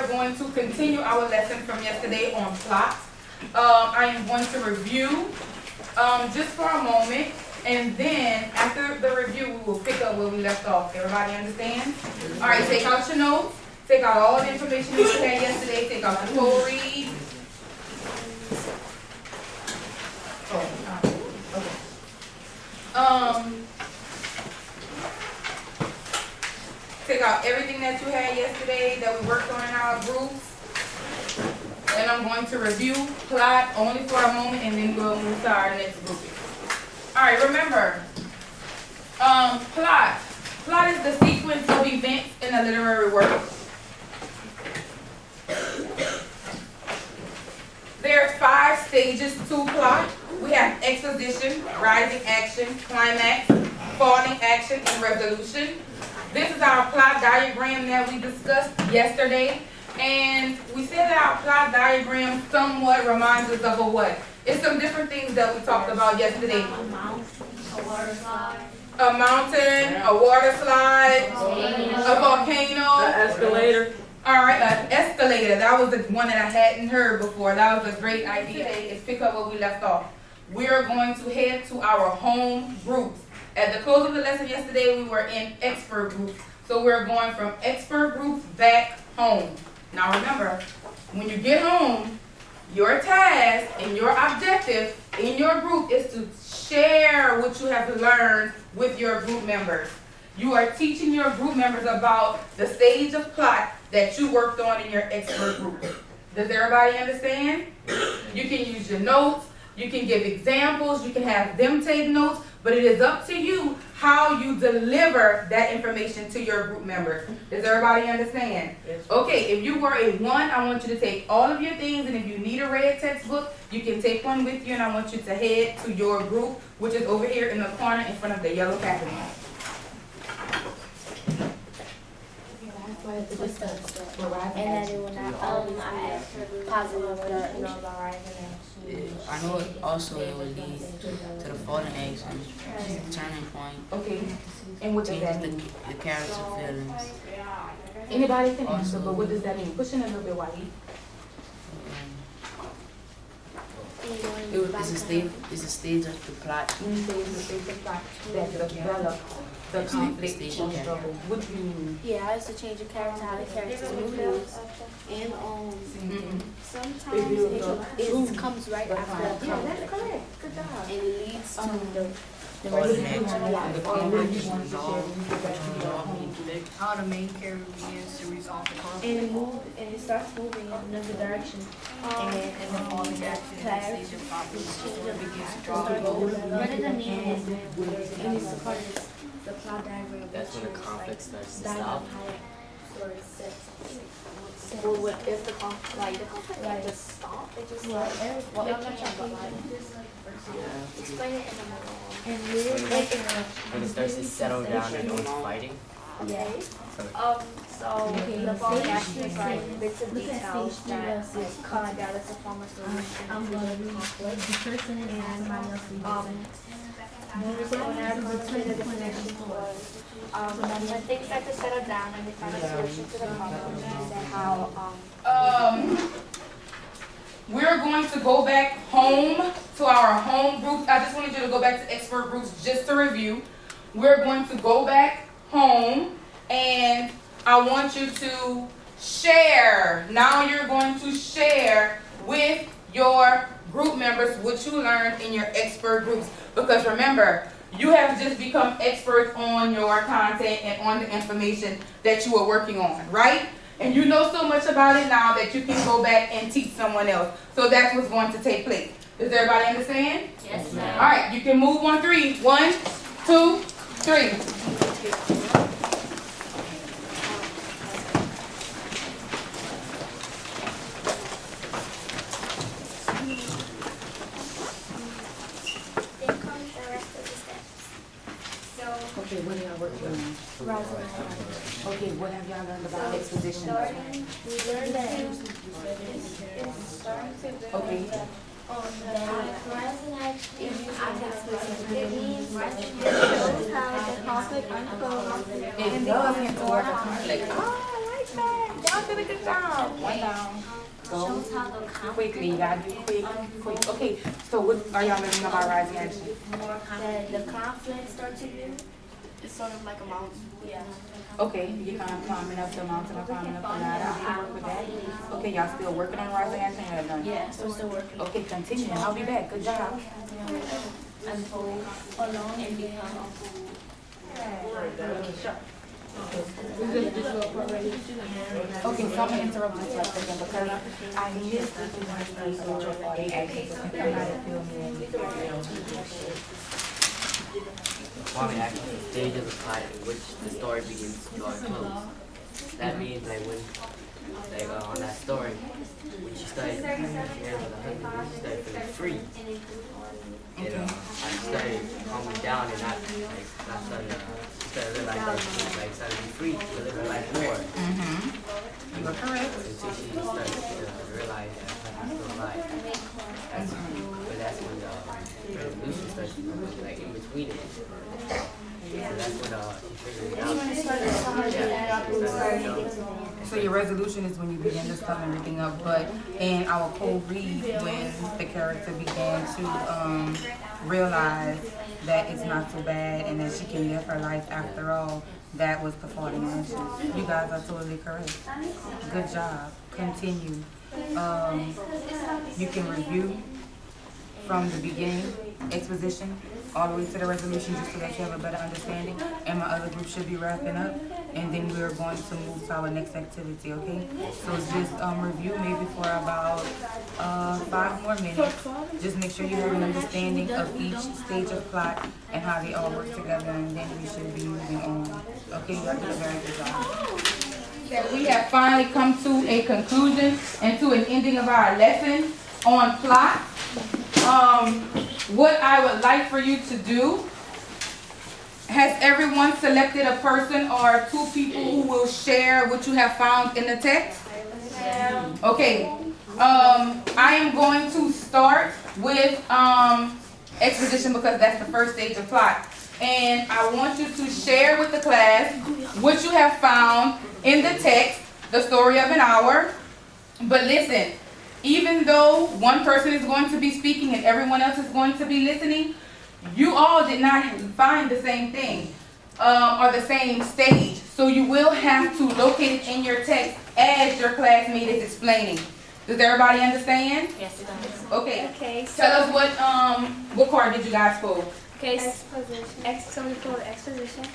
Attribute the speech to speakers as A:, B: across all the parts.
A: we're going to continue our lesson from yesterday on plot. I am going to review just for a moment, and then after the review, we will pick up where we left off. Everybody understand? All right, take out your notes. Take out all the information that you had yesterday. Take out the full read. Take out everything that you had yesterday that we worked on in our groups. And I'm going to review plot only for a moment, and then we'll move to our next grouping. All right, remember, plot. Plot is the sequence of events in a literary work. There are 5 stages to plot. We have exposition, rising action, climax, falling action, and resolution. This is our plot diagram that we discussed yesterday. And we said that our plot diagram somewhat reminds us of a what? It's some different things that we talked about yesterday.
B: A water slide.
A: A mountain, a water slide, a volcano.
C: An escalator.
A: All right, an escalator. That was the one that I hadn't heard before. That was a great idea. Let's pick up where we left off. We are going to head to our home groups. At the close of the lesson yesterday, we were in expert groups. So we're going from expert groups back home. Now remember, when you get home, your task and your objective in your group is to share what you have learned with your group members. You are teaching your group members about the stage of plot that you worked on in your expert group. Does everybody understand? You can use your notes, you can give examples, you can have them take notes, but it is up to you how you deliver that information to your group members. Does everybody understand?
C: Yes.
A: Okay, if you were a 1, I want you to take all of your things, and if you need a red textbook, you can take one with you, and I want you to head to your group, which is over here in the corner in front of the yellow packaging.
B: And that it will not positive the rising
D: I know also it will lead to the falling action, turning point,
A: Okay, and what does that
D: changes
A: mean?
D: the character feelings.
A: Anybody can answer, but what does that mean? Push in a little bit, Whitey.
D: It's a stage of the plot.
A: That develop the conflict or struggle. What do you mean?
B: Yeah, it's a change of character, how the characters move. And sometimes it comes right after the conflict.
A: Yeah, that's correct. Good job.
B: And it leads to the
D: Falling
B: resolution.
D: action, the conflict is resolved.
E: How the main character begins to resolve the conflict.
B: And it starts moving in another direction. And the falling action class rather than the end, and it's a part of the plot diagram.
F: That's when the conflict starts to
B: diagram
F: stop.
B: how story sets. Well, what if the conflict, like the conflict just stop? It just like well, I'm not talking about explain it in the middle. And
F: When it starts to settle down and no one's fighting.
B: okay.
F: So
B: So the falling action is like bits of details that come together to form a solution to the conflict. When I completed the definition was when things start to settle down and we find a solution to the problem, and then how
A: We're going to go back home to our home group. I just wanted you to go back to expert groups just to review. We're going to go back home, and I want you to share. Now you're going to share with your group members what you learned in your expert groups. Because remember, you have just become experts on your content and on the information that you are working on, right? And you know so much about it now that you can go back and teach someone else. So that's what's going to take place. Does everybody understand?
B: yes, ma'am.
A: All right, you can move on 3. 1, 2, 3. Okay, what are y'all working on? Okay, what have y'all learned about exposition?
B: We learned that it's starting to build
A: Okay.
B: rising action it means it shows how the conflict unfolds
A: It does influence the conflict. Oh, I like that. Y'all really good job. One down. Go
B: Shows how the conflict.
A: quickly. You gotta do quick. Okay, so what are y'all learning about rising action?
B: The conflict starts to build. It's sort of like a mountain. Yeah.
A: Okay, you're kind of climbing up the mountain or climbing up the ladder. I can work with that. Okay, y'all still working on rising action or done?
B: Yeah, so we're still working.
A: Okay, continue. I'll be back. Good job.
B: Unfold alone and become.
A: Okay, so I'm gonna interrupt this for a second because I missed the one about your body action. So can somebody fill me in?
F: Performing action is the stage of the plot in which the story begins to draw close. That means like when, on that story, when she started here with her husband, when she started feeling free, I started calming down and not started realizing that she was started to be free to live her life more.
A: You are correct.
F: Until she started to realize that her husband was still alive. But that's when the resolution starts to come, like in between it. So that's when she figured it out.
A: So your resolution is when you begin to sum everything up, but in our co-read, when the character began to realize that it's not so bad and that she can live her life after all, that was the falling action. You guys are totally correct. Good job. Continue. You can review from the beginning, exposition, all the way to the resolution, just so that you have a better understanding. And my other group should be wrapping up, and then we're going to move to our next activity, okay? So just review maybe for about 5 more minutes. Just make sure you have an understanding of each stage of plot and how they all work together, and then we should be moving on. Okay, you guys did a very good job. That we have finally come to a conclusion and to an ending of our lesson on plot. What I would like for you to do, has everyone selected a person or 2 people who will share what you have found in the text? Okay. I am going to start with exposition because that's the first stage of plot. And I want you to share with the class what you have found in the text, the story of an hour. But listen, even though one person is going to be speaking and everyone else is going to be listening, you all did not find the same thing or the same stage. So you will have to locate it in your text as your classmate is explaining. Does everybody understand?
B: Yes, it does.
A: Okay.
B: Okay.
A: Tell us what card did you guys pull?
B: Okay. So we pulled exposition,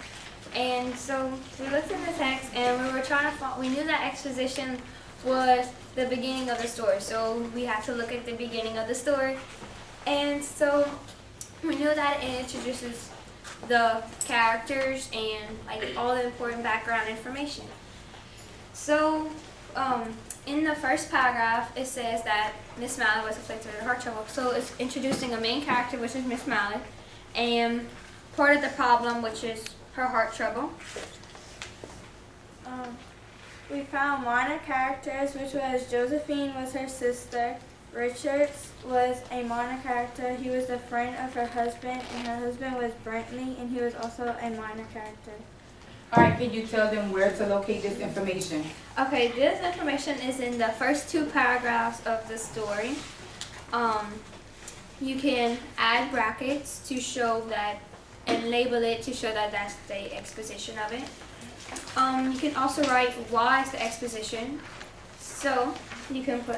B: and so we looked in the text, and we were trying to we knew that exposition was the beginning of the story, so we had to look at the beginning of the story, and so we knew that it introduces the characters and all the important background information. So in the first paragraph it says that Miss Mallett was afflicted with heart trouble, so it's introducing a main character, which is Miss Mallett, and part of the problem, which is her heart trouble.
C: We found minor characters, which was Josephine was her sister, Richards was a minor character, he was the friend of her husband, and her husband was Brentley, and he was also a minor character.
A: Alright, can you tell them where to locate this information?
B: Okay, this information is in the first 2 paragraphs of the story. You can add brackets to show that, and label it to show that that's the exposition of it. You can also write why is the exposition. So you can put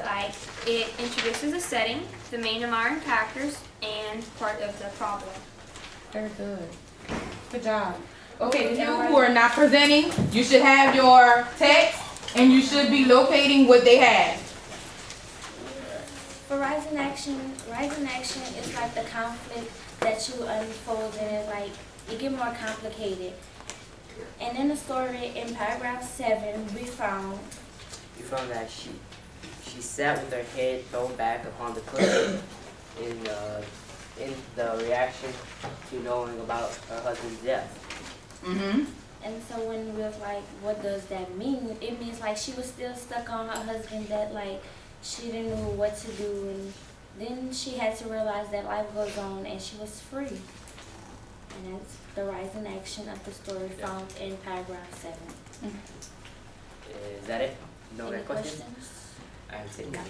B: it introduces a setting, the main and minor characters, and part of the problem.
A: Very good. Good job. Okay, you who are not presenting, you should have your text and you should be locating what they have.
C: For rising action is like the conflict that you unfold, and it get more complicated. And in the story, in paragraph 7, we found
F: that she sat with her head thrown back upon the cushion in the reaction to knowing about her husband's death.
C: And so when we was what does that mean? It means she was still stuck on her husband, that she didn't know what to do, and then she had to realize that life goes on and she was free. And that's the rising action of the story found in paragraph 7.
F: Is that it? No
C: Any
F: other questions?
C: questions?
F: I'm sitting down.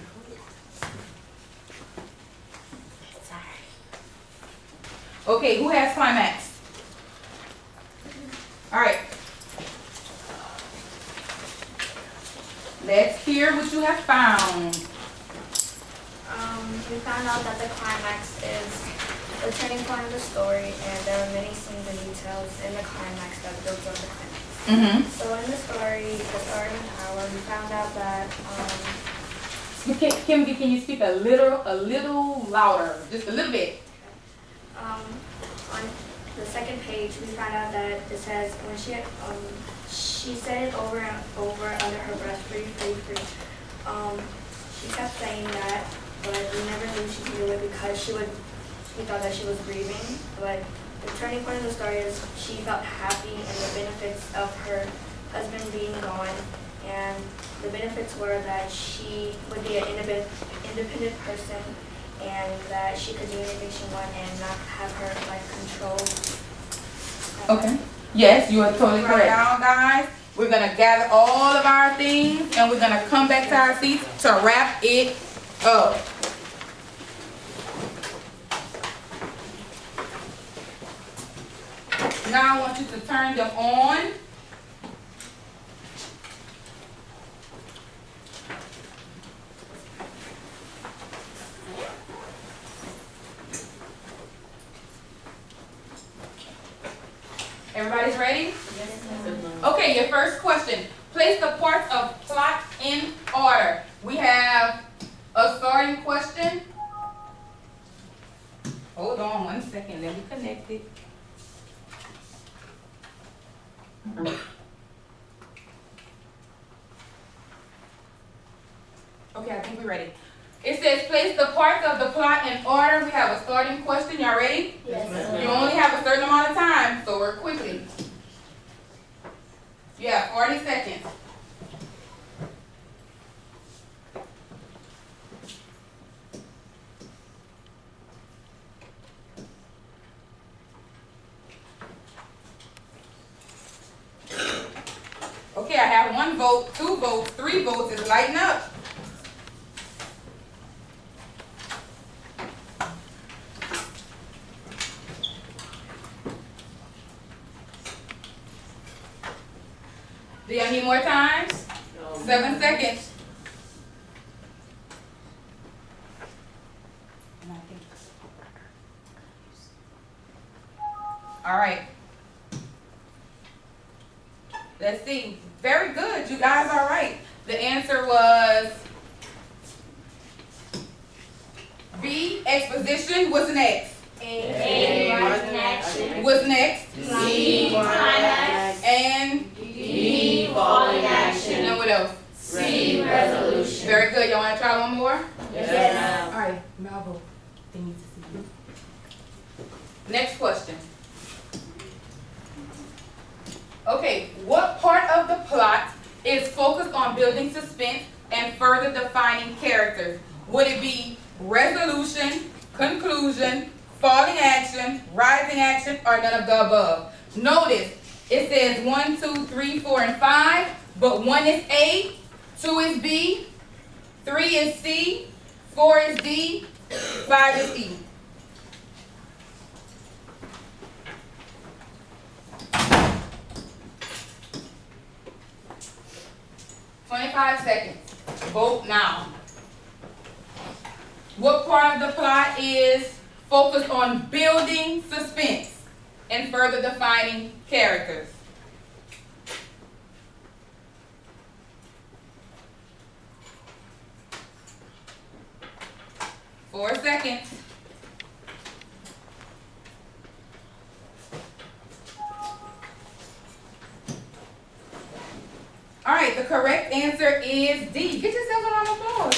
A: Okay, who has climax? All right. Let's hear what you have found.
B: We found out that the climax is the turning point of the story, and there are many scenes and details in the climax that builds up the climax.
A: Mm-hmm.
B: So in the story, The Starting Power, we found out that
A: Can you speak a little louder, just a little bit?
B: on the second page, we found out that it says when she said it over and over under her breath, free, free, free. She kept saying that, but we never knew she could do it because we thought that she was grieving. But the turning point of the story is she felt happy and the benefits of her husband being gone. And the benefits were that she would be an independent person and that she could do anything she wanted and not have her like control.
A: Okay. Yes, you are totally correct. Now, guys, we're gonna gather all of our things and we're gonna come back to our seats to wrap it up. Now I want you to turn them on. Everybody's ready? Okay, your first question. Place the parts of plot in order. We have a starting question. Hold on 1 second, let me connect it. Okay, I think we're ready. It says place the parts of the plot in order. We have a starting question. Y'all ready?
B: Yes.
A: You only have a certain amount of time, so work quickly. You have 40 seconds. Okay, I have 1 vote, 2 votes, 3 votes. It's lighting up. Do y'all need more time? 7 seconds. All right. Let's see. Very good. You guys are right. The answer was B, exposition. What's next?
B: A.
A: What's next?
B: B. Climax.
A: And
B: D. Falling action.
A: and what else?
B: C. Resolution.
A: Very good. Y'all want to try one more?
B: Yes.
A: All right. Malvo. They need to see you. Next question. Okay, what part of the plot is focused on building suspense and further defining characters? Would it be resolution, conclusion, falling action, rising action, or none of the above? Notice, it says 1, 2, 3, 4, and 5, but 1 is A, 2 is B, 3 is C, 4 is D, 5 is E. $25 seconds. Vote now. What part of the plot is focused on building suspense and further defining characters? Four seconds. All right, the correct answer is D. Get yourself on the floor.